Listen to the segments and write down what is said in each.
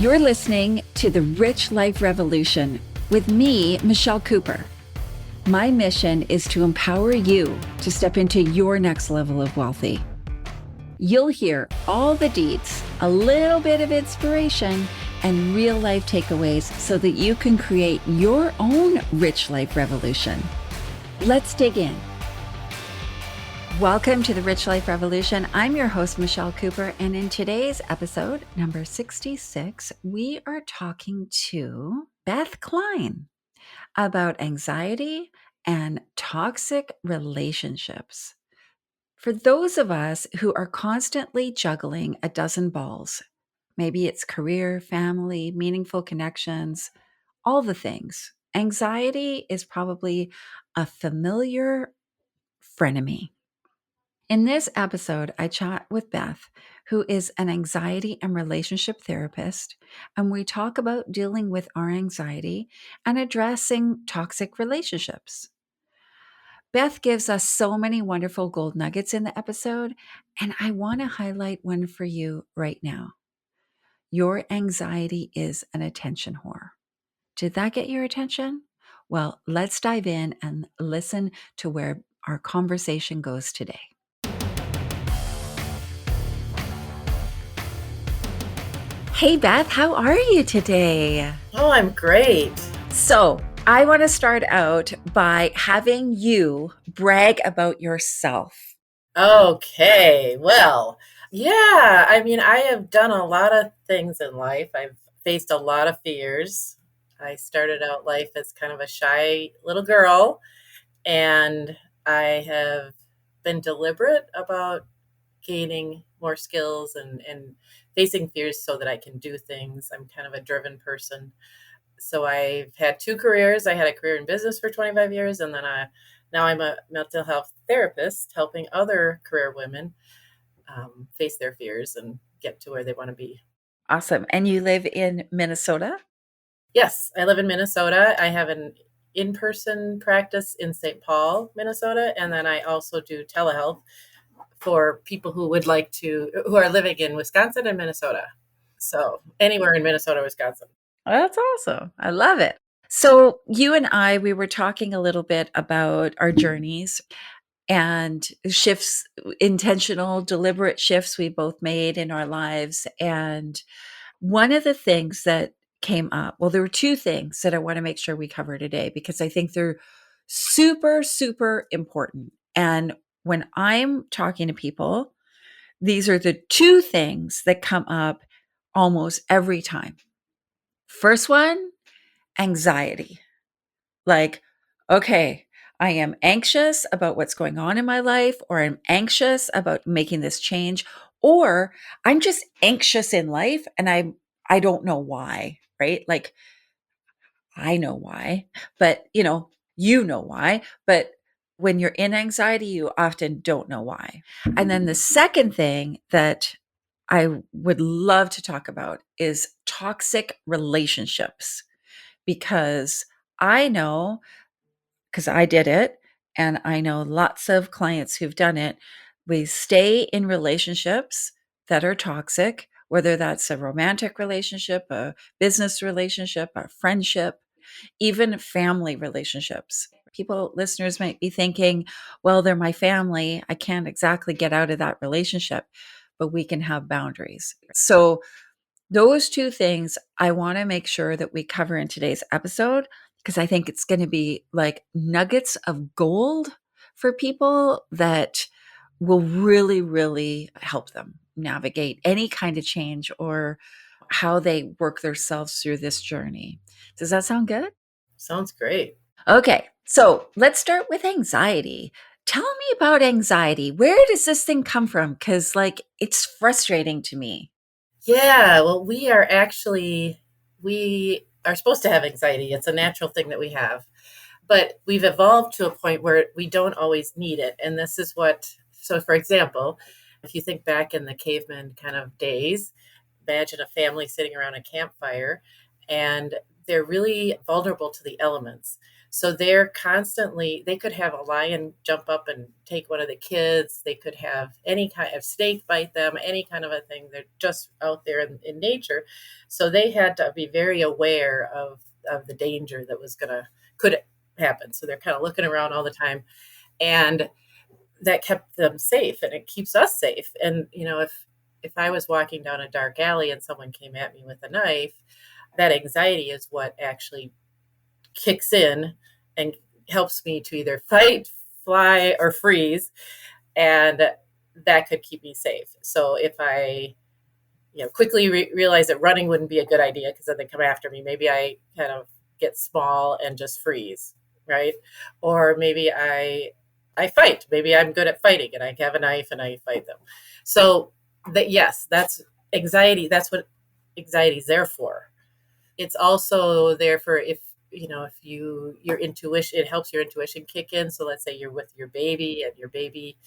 You're listening to The Rich Life Revolution with me, Michelle Cooper. My mission is to empower you to step into your next level of wealthy. You'll hear all the deets, a little bit of inspiration, and real life takeaways so that you can create your own rich life revolution. Let's dig in. Welcome to the Rich Life Revolution. I'm your host, Michelle Cooper, and in today's episode, number 66, we are talking to Beth Klein about anxiety and toxic relationships. For those of us who are constantly juggling a dozen balls, maybe it's career, family, meaningful connections, all the things, anxiety is probably a familiar frenemy. In this episode, I chat with Beth, who is an anxiety and relationship therapist, and we talk about dealing with our anxiety and addressing toxic relationships. Beth gives us so many wonderful gold nuggets in the episode, and I want to highlight one for you right now. Your anxiety is an attention whore. Did that get your attention? Well, let's dive in and listen to where our conversation goes today. Hey, Beth, how are you today? Oh, I'm great. So, I want to start out by having you brag about yourself. Okay, well, yeah, I have done a lot of things in life. I've faced a lot of fears. I started out life as kind of a shy little girl, and I have been deliberate about gaining more skills and facing fears so that I can do things. I'm kind of a driven person. So I've had two careers. I had a career in business for 25 years, and then now I'm a mental health therapist helping other career women face their fears and get to where they want to be. Awesome. And you live in Minnesota? Yes, I live in Minnesota. I have an in-person practice in St. Paul, Minnesota, and then I also do telehealth for people who who are living in Wisconsin and Minnesota. So anywhere in Minnesota, Wisconsin. That's awesome. I love it. So, you and I, we were talking a little bit about our journeys and shifts, intentional, deliberate shifts we both made in our lives. And one of the things that came up, well, there were two things that I want to make sure we cover today because I think they're super, super important. And when I'm talking to people, these are the two things that come up almost every time. First one, anxiety. Like, okay, I am anxious about what's going on in my life, or I'm anxious about making this change, or I'm just anxious in life and I don't know why, right? Like I know why, but you know why, but when you're in anxiety, you often don't know why. And then the second thing that I would love to talk about is toxic relationships because I know because I did it and I know lots of clients who've done it. We stay in relationships that are toxic, whether that's a romantic relationship, a business relationship, a friendship, even family relationships. Listeners might be thinking, well, they're my family. I can't exactly get out of that relationship, but we can have boundaries. So, those two things I want to make sure that we cover in today's episode because I think it's going to be like nuggets of gold for people that will really, really help them navigate any kind of change or how they work themselves through this journey. Does that sound good? Sounds great. Okay, so let's start with anxiety. Tell me about anxiety. Where does this thing come from? Because, it's frustrating to me. Yeah, well, we are supposed to have anxiety. It's a natural thing that we have. But we've evolved to a point where we don't always need it. And so for example, if you think back in the caveman kind of days, imagine a family sitting around a campfire and they're really vulnerable to the elements. So they're constantly, they could have a lion jump up and take one of the kids. They could have any kind of snake bite them, any kind of a thing. They're just out there in nature. So they had to be very aware of the danger that was going to, could happen. So they're kind of looking around all the time. And that kept them safe and it keeps us safe. And, if I was walking down a dark alley and someone came at me with a knife, that anxiety is what actually kicks in and helps me to either fight, fly, or freeze. And that could keep me safe. So if I, quickly realize that running wouldn't be a good idea because then they come after me, maybe I kind of get small and just freeze, right? Or maybe I fight. Maybe I'm good at fighting and I have a knife and I fight them. So that, yes, that's anxiety. That's what anxiety is there for. It's also there for if your intuition, it helps your intuition kick in. So let's say you're with your baby and your baby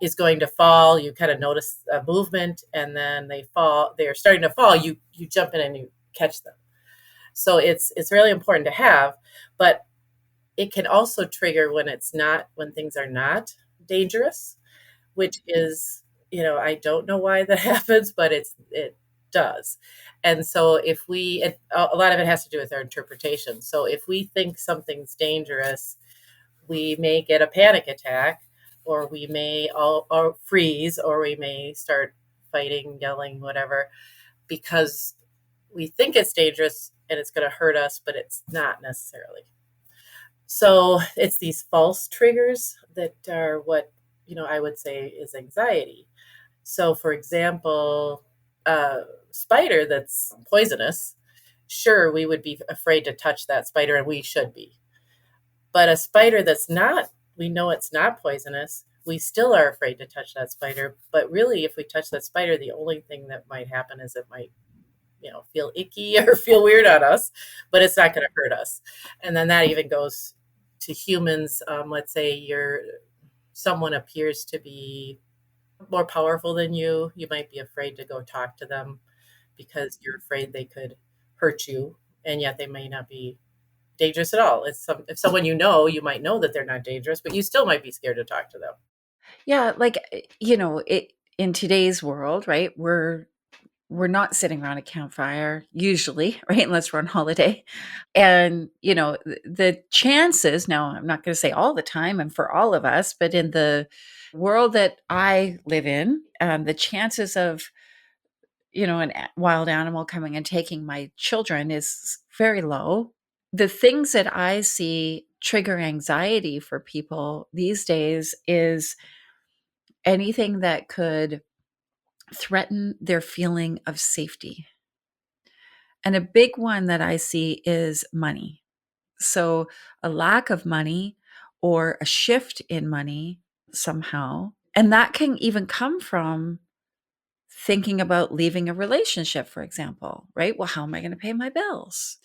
is going to fall, you kind of notice a movement and then they're starting to fall, you jump in and you catch them. So it's really important to have, but it can also trigger when things are not dangerous, which is, I don't know why that happens, but it does. And so a lot of it has to do with our interpretation. So if we think something's dangerous, we may get a panic attack, or we may all freeze, or we may start fighting, yelling, whatever, because we think it's dangerous and it's going to hurt us, but it's not necessarily. So it's these false triggers that are what, I would say is anxiety. So, for example, a spider that's poisonous, sure, we would be afraid to touch that spider, and we should be. But a spider that's not, we know it's not poisonous, we still are afraid to touch that spider. But really, if we touch that spider, the only thing that might happen is it might, feel icky or feel weird on us, but it's not going to hurt us. And then that even goes to humans. Let's say someone appears to be more powerful than you might be afraid to go talk to them because you're afraid they could hurt you, and yet they may not be dangerous at all. If someone you might know that they're not dangerous, but you still might be scared to talk to them. Yeah, like, it in today's world, right? We're not sitting around a campfire usually, right? Unless we're on holiday. And, the chances, now I'm not going to say all the time and for all of us, but in the world that I live in, the chances of, an wild animal coming and taking my children is very low. The things that I see trigger anxiety for people these days is anything that could threaten their feeling of safety. And a big one that I see is money. So, a lack of money or a shift in money somehow. And that can even come from thinking about leaving a relationship, for example, right? Well, how am I going to pay my bills?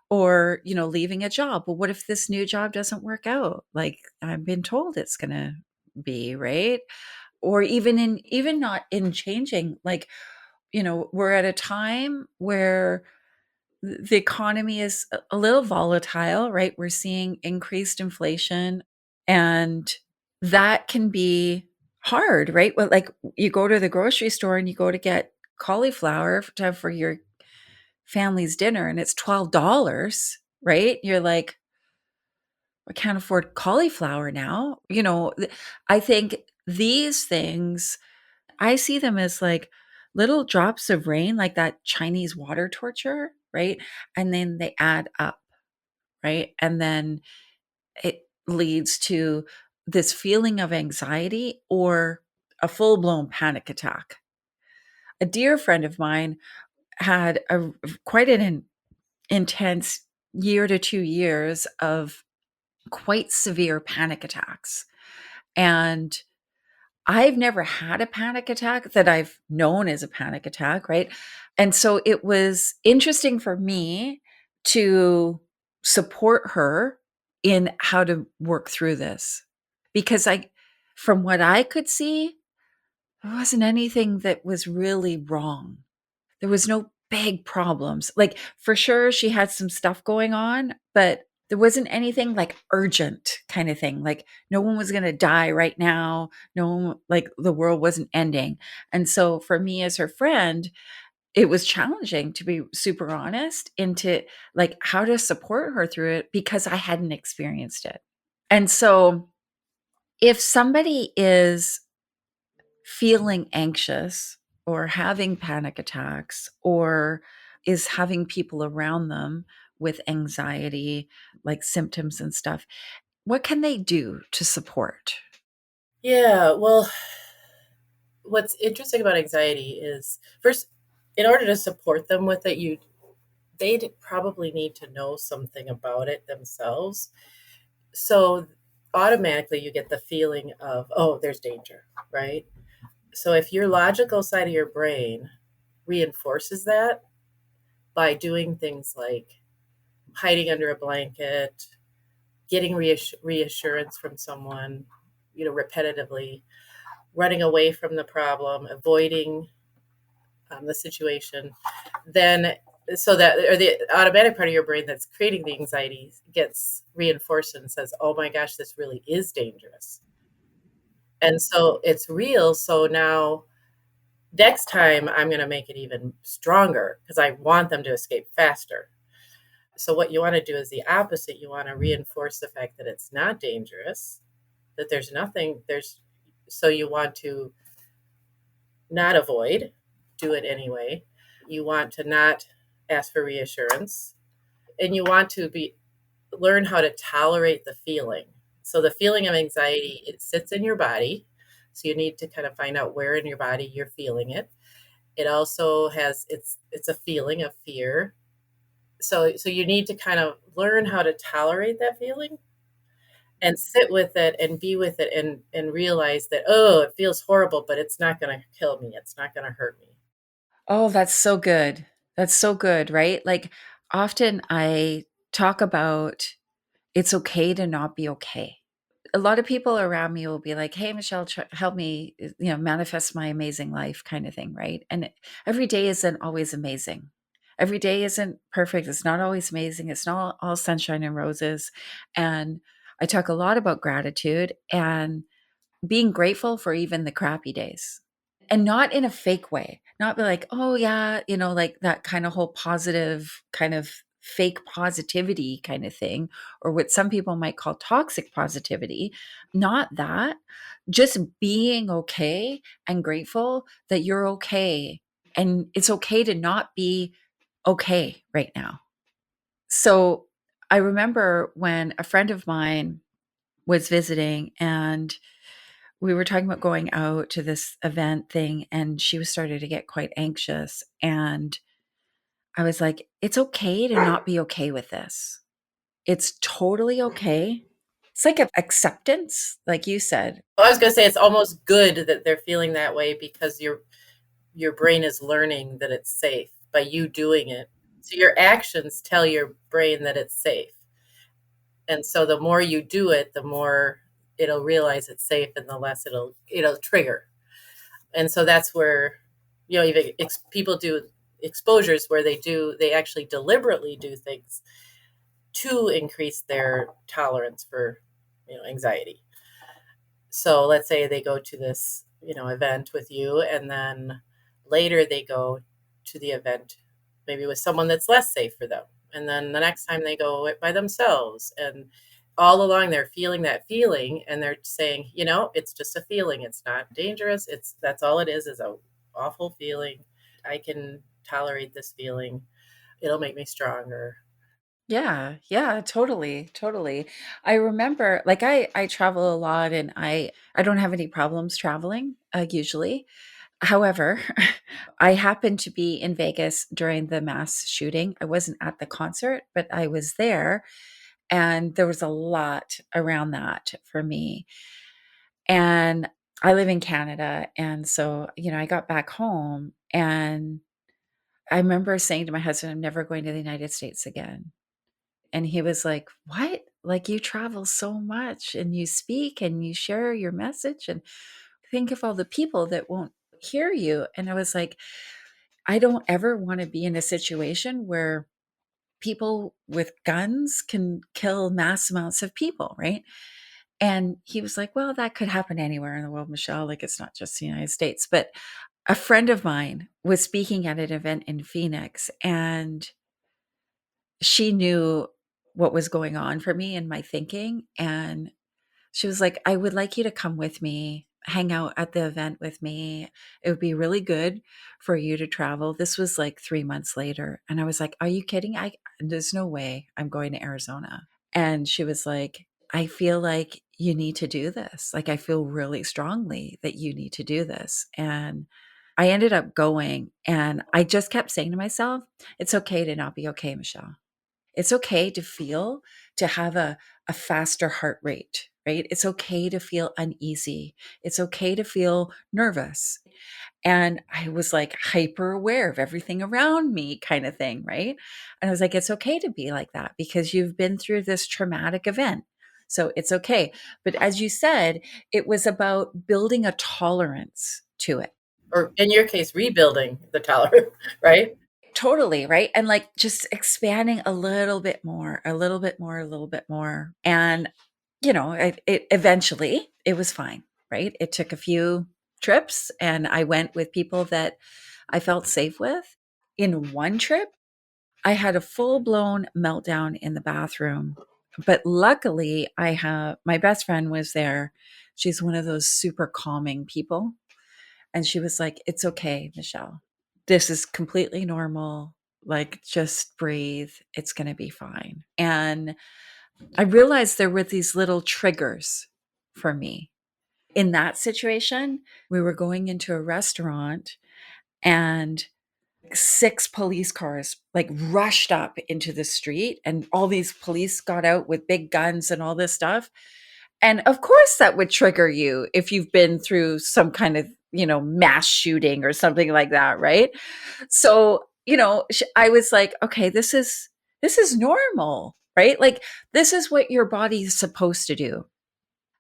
Or, leaving a job. Well, what if this new job doesn't work out? Like I've been told it's going to be, right? Or even not in changing, like, we're at a time where the economy is a little volatile, right? We're seeing increased inflation, and that can be hard, right? Well, like you go to the grocery store and you go to get cauliflower to have for your family's dinner and it's $12, right? You're like, I can't afford cauliflower now. I think these things, I see them as like little drops of rain, like that Chinese water torture, right? And then they add up, right? And then it leads to this feeling of anxiety or a full blown panic attack. A dear friend of mine had quite an intense year to 2 years of quite severe panic attacks. And I've never had a panic attack that I've known as a panic attack, right? And so it was interesting for me to support her in how to work through this because from what I could see, there wasn't anything that was really wrong. There was no big problems. Like for sure she had some stuff going on, but There wasn't anything like urgent kind of thing. Like no one was going to die right now. No one, like the world wasn't ending. And so for me as her friend, it was challenging to be super honest into like how to support her through it because I hadn't experienced it. And so if somebody is feeling anxious or having panic attacks or is having people around them with anxiety, like symptoms and stuff, what can they do to support? Yeah, well, what's interesting about anxiety is first, in order to support them with it, they'd probably need to know something about it themselves. So automatically you get the feeling of, oh, there's danger, right? So if your logical side of your brain reinforces that by doing things like hiding under a blanket, getting reassurance from someone, repetitively, running away from the problem, avoiding the situation, then so that or the automatic part of your brain that's creating the anxiety gets reinforced and says, "Oh my gosh, this really is dangerous." And so it's real. So now next time I'm going to make it even stronger because I want them to escape faster. So what you want to do is the opposite. You want to reinforce the fact that it's not dangerous, that there's nothing there's so you want to not avoid, do it anyway. You want to not ask for reassurance, and you want to be learn how to tolerate the feeling. So the feeling of anxiety, it sits in your body. So you need to kind of find out where in your body you're feeling it. It also has it's a feeling of fear. So you need to kind of learn how to tolerate that feeling and sit with it and be with it and realize that, oh, it feels horrible, but it's not going to kill me. It's not going to hurt me. Oh, that's so good. That's so good, right? Like often I talk about it's okay to not be okay. A lot of people around me will be like, "Hey, Michelle, help me, manifest my amazing life," kind of thing, right? And every day isn't always amazing. Every day isn't perfect. It's not always amazing. It's not all sunshine and roses. And I talk a lot about gratitude and being grateful for even the crappy days and not in a fake way, not be like, oh yeah, like that kind of whole positive kind of fake positivity kind of thing, or what some people might call toxic positivity. Not that, just being okay and grateful that you're okay. And it's okay to not be okay right now. So I remember when a friend of mine was visiting and we were talking about going out to this event thing and she was starting to get quite anxious and I was like, it's okay to not be okay with this. It's totally okay. It's like acceptance, like you said. Well, I was going to say it's almost good that they're feeling that way because your brain is learning that it's safe by you doing it. So your actions tell your brain that it's safe. And so the more you do it, the more it'll realize it's safe and the less it'll trigger. And so that's where even people do exposures where they actually deliberately do things to increase their tolerance for anxiety. So let's say they go to this event with you and then later they go to the event maybe with someone that's less safe for them, and then the next time they go it by themselves, and all along they're feeling that feeling and they're saying, it's just a feeling, it's not dangerous, it's that's all it is a awful feeling. I can tolerate this feeling, it'll make me stronger. Yeah, yeah, totally, totally. I remember like I travel a lot and I don't have any problems traveling usually. However, I happened to be in Vegas during the mass shooting. I wasn't at the concert, but I was there and there was a lot around that for me. And I live in Canada and so, I got back home and I remember saying to my husband, I'm never going to the United States again. And he was like, "What? Like you travel so much and you speak and you share your message and think of all the people that won't hear you." And I was like, I don't ever want to be in a situation where people with guns can kill mass amounts of people, right? And he was like, well, that could happen anywhere in the world, Michelle. Like, it's not just the United States. But a friend of mine was speaking at an event in Phoenix, and she knew what was going on for me and my thinking. And she was like, I would like you to come with me, hang out at the event with me. It would be really good for you to travel. This was like 3 months later. And I was like, are you kidding? There's no way I'm going to Arizona. And she was like, I feel like you need to do this. Like, I feel really strongly that you need to do this. And I ended up going, and I just kept saying to myself, it's okay to not be okay, Michelle. It's okay to feel, to have a faster heart rate, right? It's okay to feel uneasy. It's okay to feel nervous. And I was like hyper aware of everything around me, kind of thing, right? And I was like, it's okay to be like that because you've been through this traumatic event. So it's okay. But as you said, it was about building a tolerance to it. Or in your case, rebuilding the tolerance, right? Totally, right? And like just expanding a little bit more, a little bit more, a little bit more. And, it eventually it was fine, right? It took a few trips and I went with people that I felt safe with. In one trip, I had a full blown meltdown in the bathroom. But luckily, I have my best friend was there. She's one of those super calming people. And she was like, it's okay, Michelle. This is completely normal. Like, just breathe. It's going to be fine. And I realized there were these little triggers for me. In that situation, we were going into a restaurant and six police cars like rushed up into the street, and all these police got out with big guns and all this stuff. And of course, that would trigger you if you've been through some kind of, mass shooting or something like that, right? So, I was like, okay, this is normal, right? Like, this is what your body is supposed to do.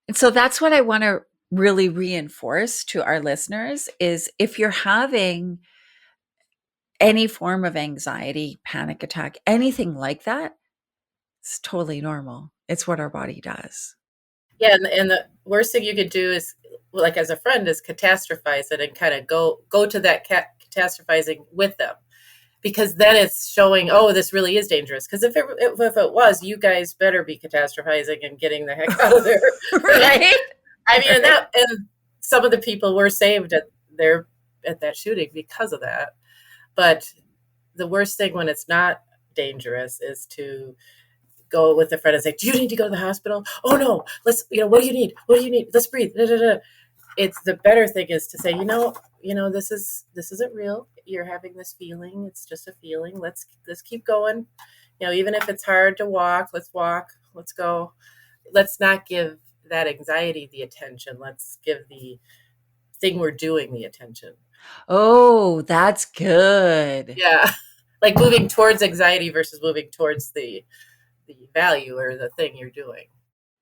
And so that's what I want to really reinforce to our listeners is if you're having any form of anxiety, panic attack, anything like that, it's totally normal. It's what our body does. Yeah, and the worst thing you could do is, like as a friend, is catastrophize it and kind of go to that catastrophizing with them, because then it's showing, oh, this really is dangerous. Because if it was, you guys better be catastrophizing and getting the heck out of there. Right? I mean, and Right? that and some of the people were saved at that shooting because of that. But the worst thing when it's not dangerous is to go with a friend and say, "Do you need to go to the hospital? Oh no, let's. What do you need? What do you need? Let's breathe." Da, da, da. It's the better thing is to say, this isn't real. You're having this feeling. It's just a feeling. Let's keep going. Even if it's hard to walk, let's walk. Let's go. Let's not give that anxiety the attention. Let's give the thing we're doing the attention. Oh, that's good. Yeah. Like moving towards anxiety versus moving towards the value or the thing you're doing.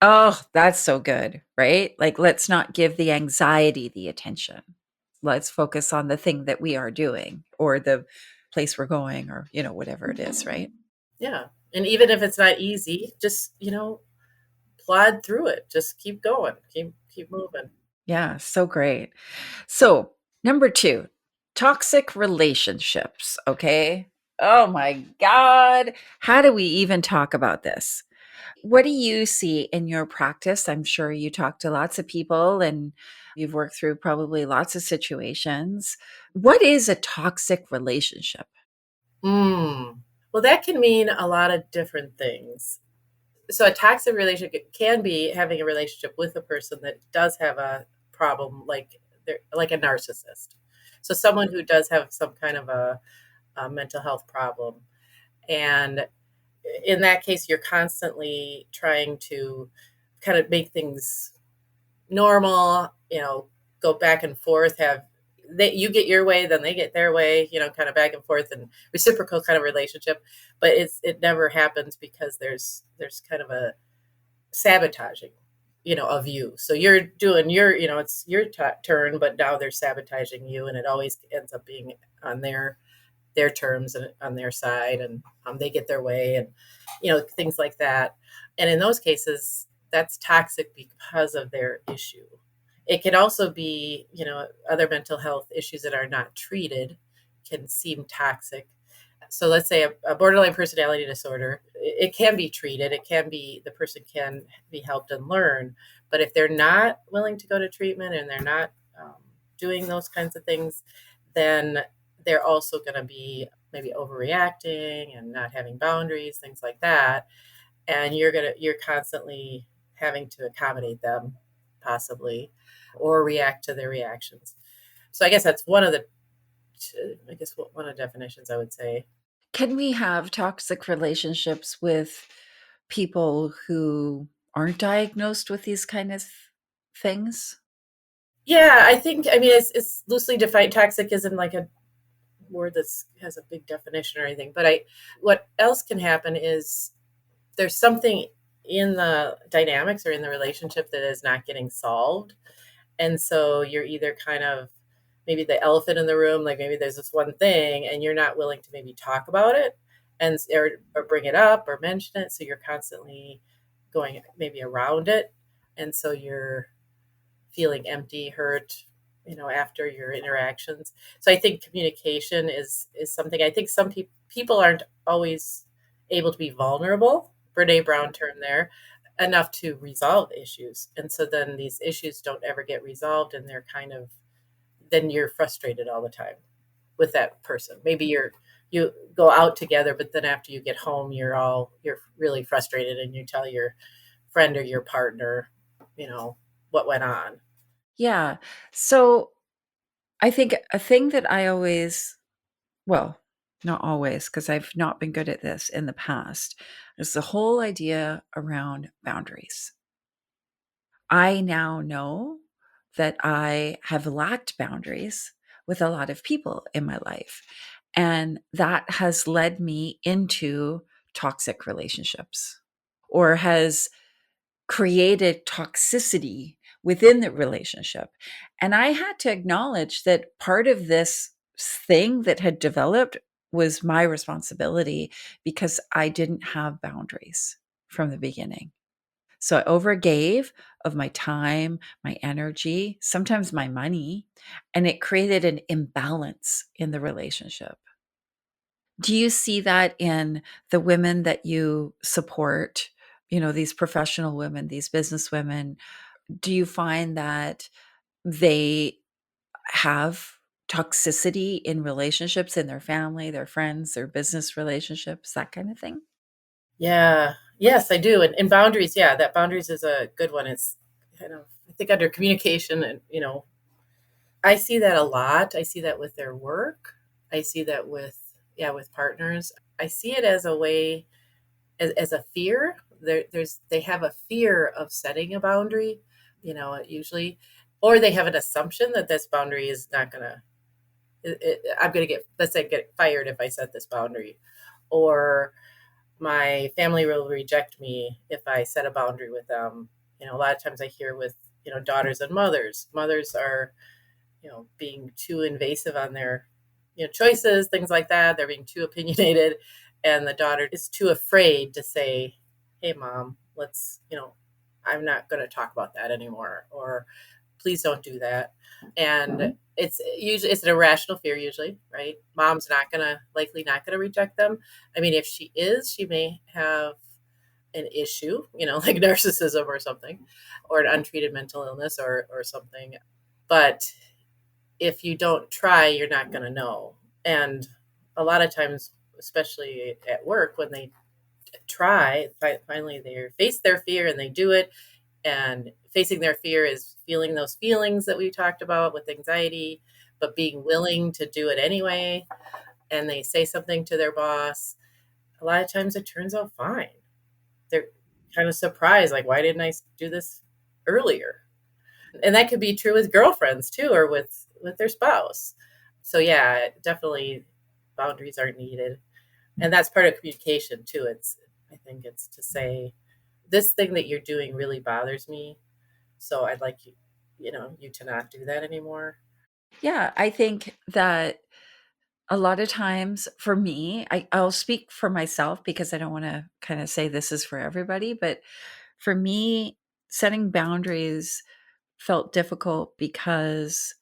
Oh, that's so good, right? Like, let's not give the anxiety the attention. Let's focus on the thing that we are doing or the place we're going or, whatever it is, right? Yeah. And even if it's not easy, just, plod through it. Just keep going. Keep moving. Yeah, so great. So, number two, toxic relationships. Okay. Oh my God. How do we even talk about this? What do you see in your practice? I'm sure you talk to lots of people and you've worked through probably lots of situations. What is a toxic relationship? Mm. Well, that can mean a lot of different things. So a toxic relationship can be having a relationship with a person that does have a problem, like they're like a narcissist. So someone who does have some kind of a mental health problem. And in that case, you're constantly trying to kind of make things normal, go back and forth, have you get your way, then they get their way, kind of back and forth and reciprocal kind of relationship. But it never happens because there's kind of a sabotaging, of you. So you're doing it's your turn, but now they're sabotaging you, and it always ends up being on their their terms and on their side, and they get their way, and things like that. And in those cases, that's toxic because of their issue. It can also be, other mental health issues that are not treated can seem toxic. So let's say a borderline personality disorder, it can be treated. It can be, the person can be helped and learn. But if they're not willing to go to treatment and they're not doing those kinds of things, then they're also going to be maybe overreacting and not having boundaries, things like that. And you're constantly having to accommodate them, possibly, or react to their reactions. So I guess that's one of the definitions, I would say. Can we have toxic relationships with people who aren't diagnosed with these kind of things? Yeah, I think, I mean, it's loosely defined. Toxic isn't like a word that has a big definition or anything. But what else can happen is there's something in the dynamics or in the relationship that is not getting solved. And so you're either kind of maybe the elephant in the room, like maybe there's this one thing and you're not willing to maybe talk about it, and or bring it up or mention it. So you're constantly going maybe around it. And so you're feeling empty, hurt, after your interactions. So I think communication is something. I think some people aren't always able to be vulnerable. Brene Brown term there, enough to resolve issues. And so then these issues don't ever get resolved, and they're kind of, then you're frustrated all the time with that person. Maybe you go out together, but then after you get home, you're really frustrated, and you tell your friend or your partner, you know, what went on. Yeah. So I think a thing that I always, well, not always, because I've not been good at this in the past, is the whole idea around boundaries. I now know that I have lacked boundaries with a lot of people in my life. And that has led me into toxic relationships or has created toxicity within the relationship. And I had to acknowledge that part of this thing that had developed was my responsibility because I didn't have boundaries from the beginning. So I overgave of my time, my energy, sometimes my money, and it created an imbalance in the relationship. Do you see that in the women that you support? These professional women, these business women, do you find that they have toxicity in relationships in their family, their friends, their business relationships, that kind of thing? Yeah. Yes, I do. And boundaries, yeah, that boundaries is a good one. It's kind of, I think, under communication, and, I see that a lot. I see that with their work. I see that with, yeah, with partners. I see it as a way, as a fear. They have a fear of setting a boundary, usually, or they have an assumption that this boundary is not gonna. I'm gonna get, let's say, get fired if I set this boundary, or my family will reject me if I set a boundary with them. A lot of times I hear with, daughters and mothers. Mothers are, being too invasive on their, choices, things like that. They're being too opinionated, and the daughter is too afraid to say, "Hey, mom, let's, I'm not going to talk about that anymore," or "Please don't do that." And it's an irrational fear usually, right? Mom's not gonna reject them. I mean, if she is, she may have an issue, like narcissism or something, or an untreated mental illness or something. But if you don't try, you're not going to know. And a lot of times, especially at work, when they try, finally they face their fear and they do it. And facing their fear is feeling those feelings that we talked about with anxiety, but being willing to do it anyway. And they say something to their boss. A lot of times it turns out fine. They're kind of surprised, like, why didn't I do this earlier? And that could be true with girlfriends too, or with their spouse. So yeah, definitely boundaries are needed, and that's part of communication too. I think it's to say, this thing that you're doing really bothers me, so I'd like you to not do that anymore. Yeah, I think that A lot of times for me, I'll speak for myself because I don't want to kind of say this is for everybody, but for me, setting boundaries felt difficult because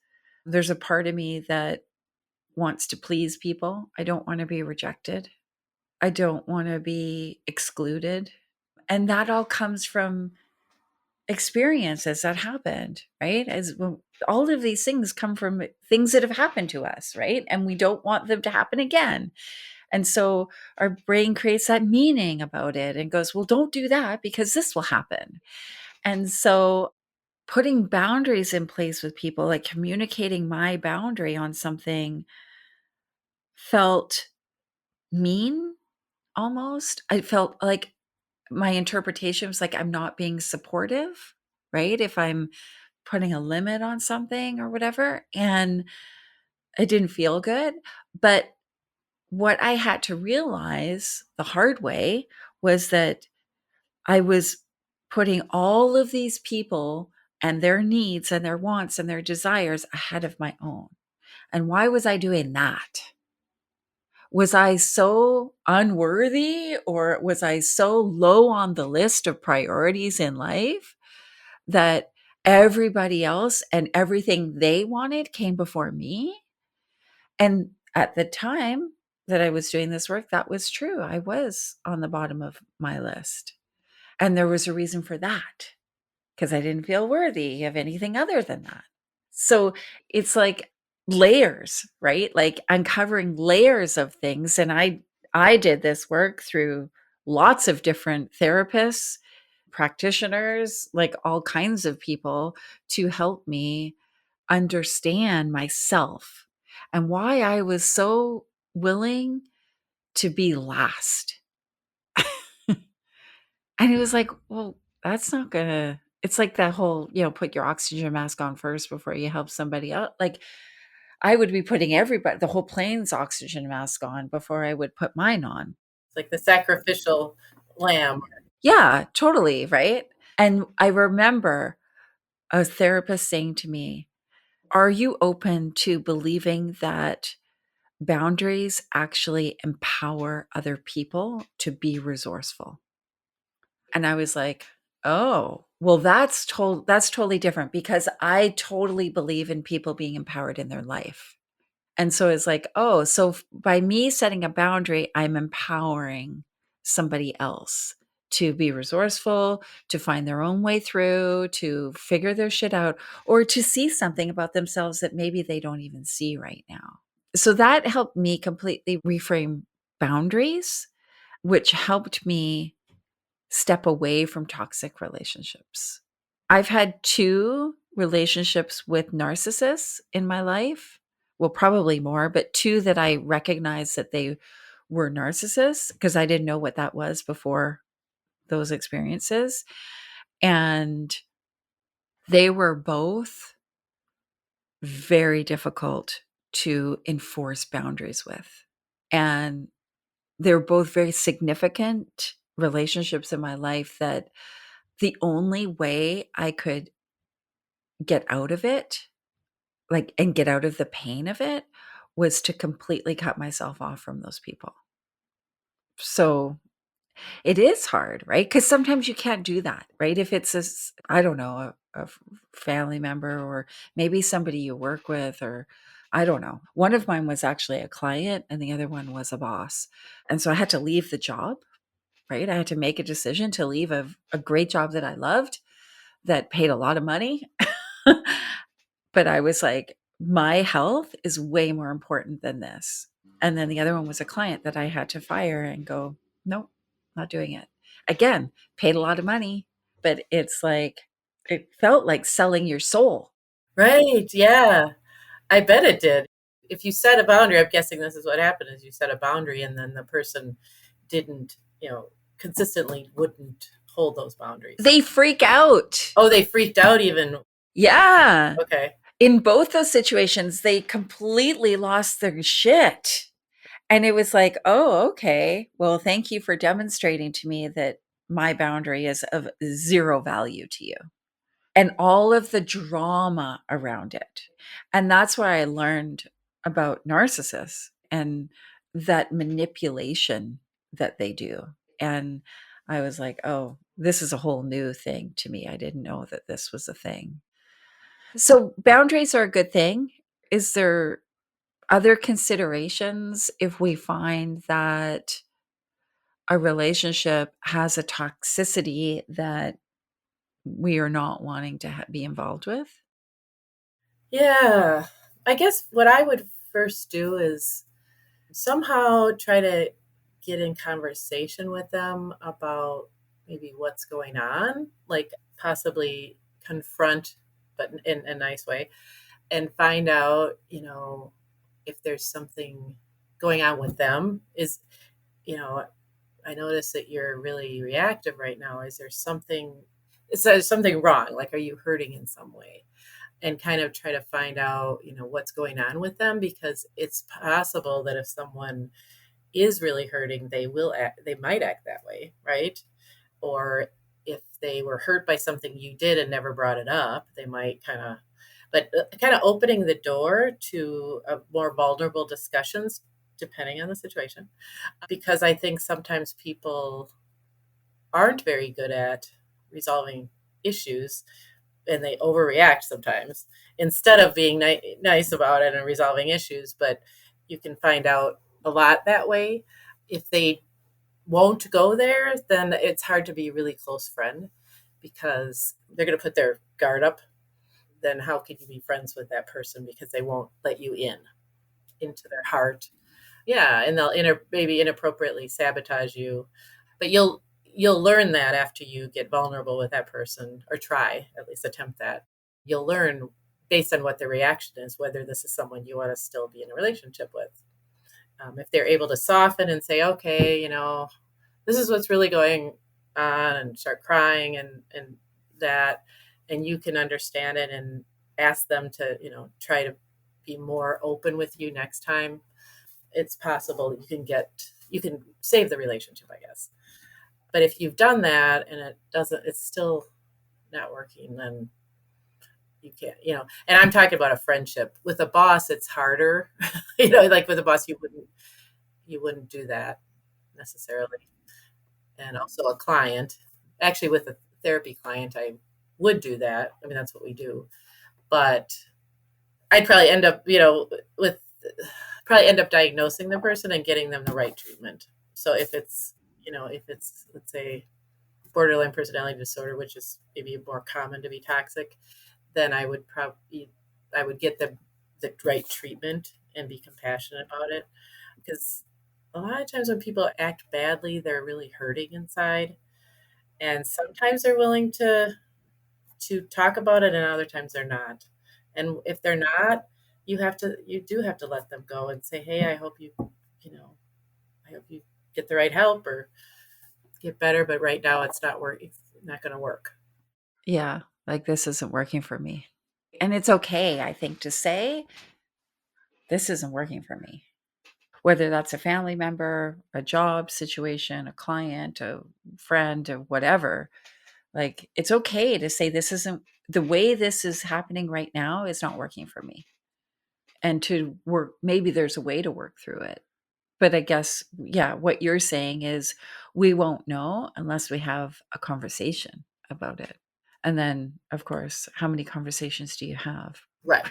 there's a part of me that wants to please people. I don't want to be rejected. I don't want to be excluded. And that all comes from experiences that happened, right? As well, all of these things come from things that have happened to us, right? And we don't want them to happen again. And so our brain creates that meaning about it and goes, well, don't do that because this will happen. And so putting boundaries in place with people, like communicating my boundary on something, felt mean almost. I felt like my interpretation was like I'm not being supportive, right? If I'm putting a limit on something or whatever. And it didn't feel good. But what I had to realize the hard way was that I was putting all of these people and their needs and their wants and their desires ahead of my own. And why was I doing that? Was I so unworthy or was I so low on the list of priorities in life that everybody else and everything they wanted came before me? And at the time that I was doing this work, that was true. I was on the bottom of my list. And there was a reason for that because I didn't feel worthy of anything other than that. So it's like layers, right? Like uncovering layers of things. And I did this work through lots of different therapists, practitioners, like all kinds of people to help me understand myself and why I was so willing to be last. And it was like, well, that's not gonna, it's like that whole, put your oxygen mask on first before you help somebody out. Like I would be putting everybody, the whole plane's oxygen mask on before I would put mine on. It's like the sacrificial lamb. Yeah, totally. Right. And I remember a therapist saying to me, are you open to believing that boundaries actually empower other people to be resourceful? And I was like, "Oh, well, that's totally different because I totally believe in people being empowered in their life." And so it's like, "Oh, so by me setting a boundary, I'm empowering somebody else to be resourceful, to find their own way through, to figure their shit out, or to see something about themselves that maybe they don't even see right now." So that helped me completely reframe boundaries, which helped me step away from toxic relationships. I've had 2 relationships with narcissists in my life. Well, probably more, but 2 that I recognized that they were narcissists because I didn't know what that was before those experiences. And they were both very difficult to enforce boundaries with. And they're both very significant relationships in my life that the only way I could get out of it, like, and get out of the pain of it, was to completely cut myself off from those people. So it is hard, right? Because sometimes you can't do that, right? If it's I don't know, a family member or maybe somebody you work with, or I don't know. One of mine was actually a client and the other one was a boss. And so I had to leave the job, right? I had to make a decision to leave a great job that I loved that paid a lot of money. But I was like, my health is way more important than this. And then the other one was a client that I had to fire and go, nope, not doing it. Again, paid a lot of money, but it's like, it felt like selling your soul. Right, yeah. I bet it did. If you set a boundary, I'm guessing this is what happened is you set a boundary and then the person didn't, consistently wouldn't hold those boundaries. They freak out. Oh, they freaked out even. Yeah. Okay. In both those situations, they completely lost their shit. And it was like, oh, okay. Well, thank you for demonstrating to me that my boundary is of zero value to you and all of the drama around it. And that's what I learned about narcissists. and that manipulation that they do. And I was like, oh, this is a whole new thing to me. I didn't know that this was a thing. So boundaries are a good thing. Is there other considerations if we find that a relationship has a toxicity that we are not wanting to be involved with? Yeah. I guess what I would first do is somehow try to get in conversation with them about maybe what's going on, like possibly confront, but in a nice way, and find out, if there's something going on with them. You know, I notice that you're really reactive right now. Is there something wrong? Like, are you hurting in some way? And kind of try to find out, what's going on with them, because it's possible that if someone is really hurting, they might act that way, right? Or if they were hurt by something you did and never brought it up, they might kind of opening the door to more vulnerable discussions depending on the situation. Because I think sometimes people aren't very good at resolving issues, and they overreact sometimes instead of being nice about it and resolving issues. But you can find out a lot that way. If they won't go there, then it's hard to be a really close friend, because they're going to put their guard up. Then how can you be friends with that person, because they won't let you in into their heart? Yeah, and they'll maybe inappropriately sabotage you. But you'll learn that after you get vulnerable with that person, or try, at least attempt that. You'll learn based on what their reaction is, whether this is someone you want to still be in a relationship with. If they're able to soften and say, okay, this is what's really going on, and start crying and that, and you can understand it and ask them to, try to be more open with you next time, it's possible you can save the relationship, I guess. But if you've done that and it's still not working, then you can't, and I'm talking about a friendship. With a boss, it's harder. Like with a boss, you wouldn't do that necessarily. And also a client, actually with a therapy client, I would do that. I mean, that's what we do. But I'd probably end up, with probably end up diagnosing the person and getting them the right treatment. So if it's let's say borderline personality disorder, which is maybe more common to be toxic, then I would get them the right treatment and be compassionate about it. Because a lot of times when people act badly, they're really hurting inside, and sometimes they're willing to talk about it, and other times they're not. And if they're not, you do have to let them go and say, hey, you know I hope you get the right help or get better, but right now it's not going to work. Yeah, like this isn't working for me. And it's okay, I think, to say, this isn't working for me. Whether that's a family member, a job situation, a client, a friend, or whatever. Like, it's okay to say, this isn't the way this is happening right now is not working for me. And to work, maybe there's a way to work through it. But I guess, yeah, what you're saying is we won't know unless we have a conversation about it. And then, of course, how many conversations do you have? Right.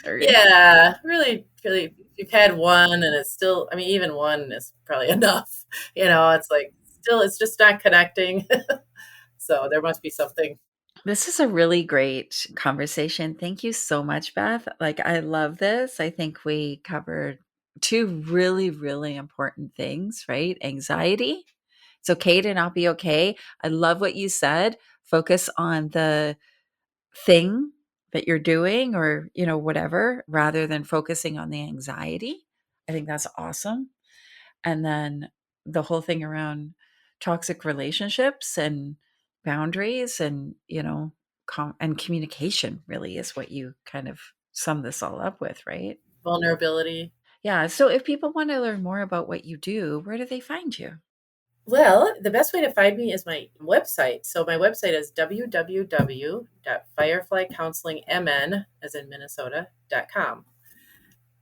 Right. Yeah, really, really, if you've had one and it's still, I mean, even one is probably enough. It's like still, it's just not connecting. So there must be something. This is a really great conversation. Thank you so much, Beth. Like, I love this. I think we covered two really, really important things, right? Anxiety. It's okay to not be okay. I love what you said. Focus on the thing that you're doing or, whatever, rather than focusing on the anxiety. I think that's awesome. And then the whole thing around toxic relationships and boundaries and, and communication really is what you kind of sum this all up with, right? Vulnerability. Yeah. So if people want to learn more about what you do, where do they find you? Well, the best way to find me is my website. So my website is www.fireflycounselingmn, as in Minnesota.com.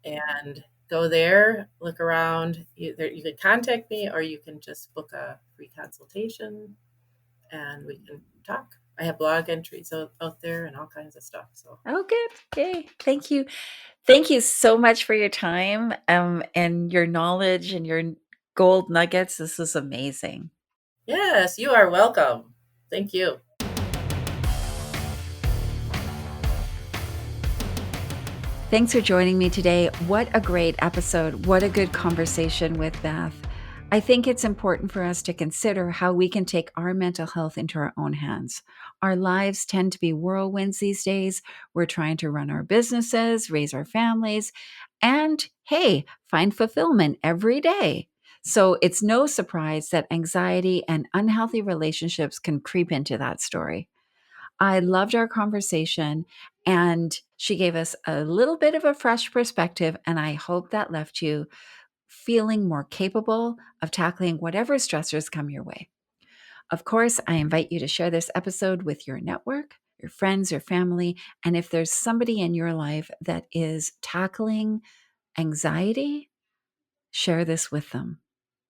And go there, look around. You can contact me, or you can just book a free consultation and we can talk. I have blog entries out there and all kinds of stuff. So, Oh, good. Yay. Thank you. Thank you so much for your time, and your knowledge and your gold nuggets. This is amazing. yes, you are welcome. Thank you. Thanks for joining me today. What a great episode. What a good conversation with Beth. I think it's important for us to consider how we can take our mental health into our own hands. Our lives tend to be whirlwinds these days. We're trying to run our businesses, raise our families, and hey, find fulfillment every day. So it's no surprise that anxiety and unhealthy relationships can creep into that story. I loved our conversation, and she gave us a little bit of a fresh perspective, and I hope that left you feeling more capable of tackling whatever stressors come your way. Of course, I invite you to share this episode with your network, your friends, your family, and if there's somebody in your life that is tackling anxiety, share this with them.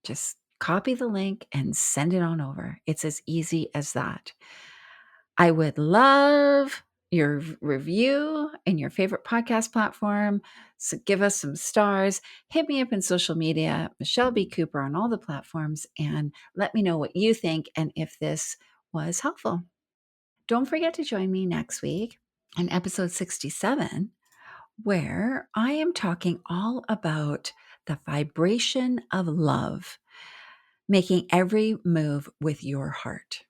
Just copy the link and send it on over. It's as easy as that. I would love your review in your favorite podcast platform. So give us some stars. Hit me up in social media, Michelle B. Cooper on all the platforms, and let me know what you think and if this was helpful. Don't forget to join me next week on episode 67, where I am talking all about the vibration of love, making every move with your heart.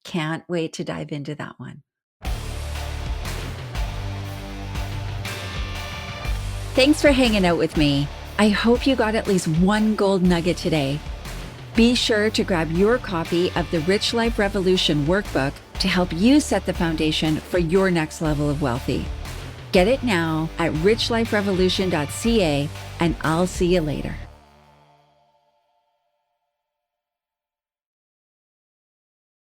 Can't wait to dive into that one. Thanks for hanging out with me. I hope you got at least one gold nugget today. Be sure to grab your copy of the Rich Life Revolution workbook to help you set the foundation for your next level of wealthy. Get it now at richliferevolution.ca, and I'll see you later.